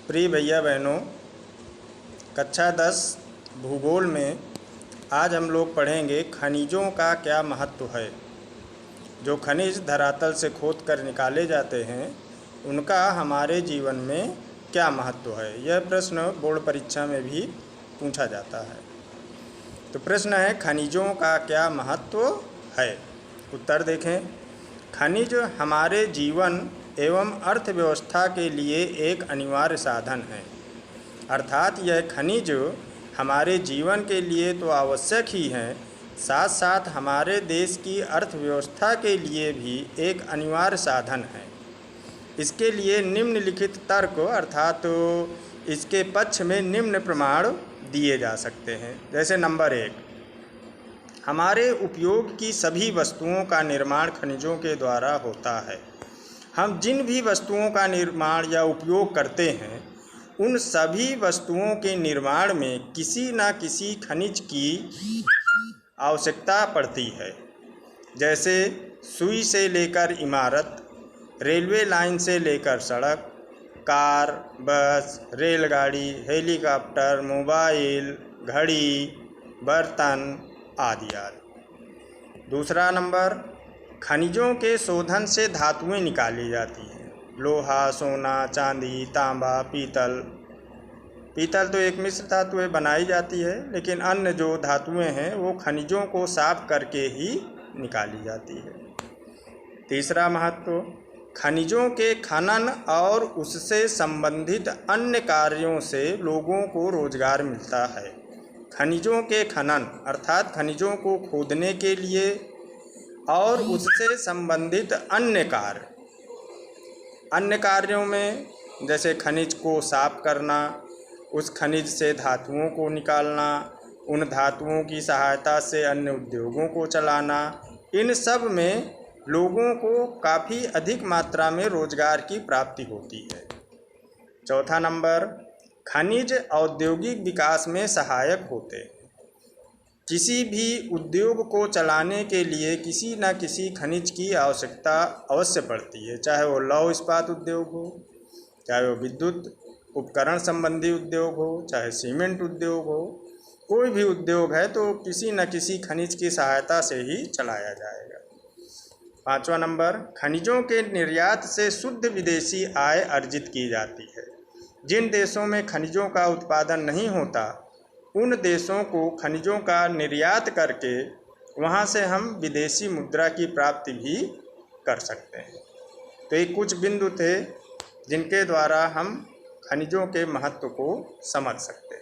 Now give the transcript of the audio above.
प्रिय भैया बहनों, कक्षा 10 भूगोल में आज हम लोग पढ़ेंगे खनिजों का क्या महत्व है। जो खनिज धरातल से खोद कर निकाले जाते हैं उनका हमारे जीवन में क्या महत्व है। यह प्रश्न बोर्ड परीक्षा में भी पूछा जाता है। तो प्रश्न है, खनिजों का क्या महत्व है। उत्तर देखें। खनिज हमारे जीवन एवं अर्थव्यवस्था के लिए एक अनिवार्य साधन है। अर्थात यह खनिज हमारे जीवन के लिए तो आवश्यक ही हैं, साथ साथ हमारे देश की अर्थव्यवस्था के लिए भी एक अनिवार्य साधन है। इसके लिए निम्नलिखित तर्क अर्थात इसके पक्ष में निम्न प्रमाण दिए जा सकते हैं। जैसे नंबर 1, हमारे उपयोग की सभी वस्तुओं का निर्माण खनिजों के द्वारा होता है। हम जिन भी वस्तुओं का निर्माण या उपयोग करते हैं उन सभी वस्तुओं के निर्माण में किसी न किसी खनिज की आवश्यकता पड़ती है। जैसे सुई से लेकर इमारत, रेलवे लाइन से लेकर सड़क, कार, बस, रेलगाड़ी, हेलीकॉप्टर, मोबाइल, घड़ी, बर्तन आदि आदि। दूसरा नंबर, खनिजों के शोधन से धातुएं निकाली जाती हैं। लोहा, सोना, चांदी, तांबा, पीतल। पीतल तो एक मिश्र धातु है, बनाई जाती है, लेकिन अन्य जो धातुएं हैं वो खनिजों को साफ करके ही निकाली जाती है। तीसरा महत्व, खनिजों के खनन और उससे संबंधित अन्य कार्यों से लोगों को रोजगार मिलता है। खनिजों के खनन अर्थात खनिजों को खोदने के लिए और उससे संबंधित अन्य कार्यों में जैसे खनिज को साफ करना, उस खनिज से धातुओं को निकालना, उन धातुओं की सहायता से अन्य उद्योगों को चलाना, इन सब में लोगों को काफ़ी अधिक मात्रा में रोजगार की प्राप्ति होती है। चौथा नंबर, खनिज औद्योगिक विकास में सहायक होते हैं। किसी भी उद्योग को चलाने के लिए किसी न किसी खनिज की आवश्यकता अवश्य पड़ती है, चाहे वो लौह इस्पात उद्योग हो, चाहे वो विद्युत उपकरण संबंधी उद्योग हो, चाहे सीमेंट उद्योग हो। कोई भी उद्योग है तो किसी न किसी खनिज की सहायता से ही चलाया जाएगा। पांचवा नंबर, खनिजों के निर्यात से शुद्ध विदेशी आय अर्जित की जाती है। जिन देशों में खनिजों का उत्पादन नहीं होता उन देशों को खनिजों का निर्यात करके वहाँ से हम विदेशी मुद्रा की प्राप्ति भी कर सकते हैं। तो ये कुछ बिंदु थे जिनके द्वारा हम खनिजों के महत्व को समझ सकते हैं।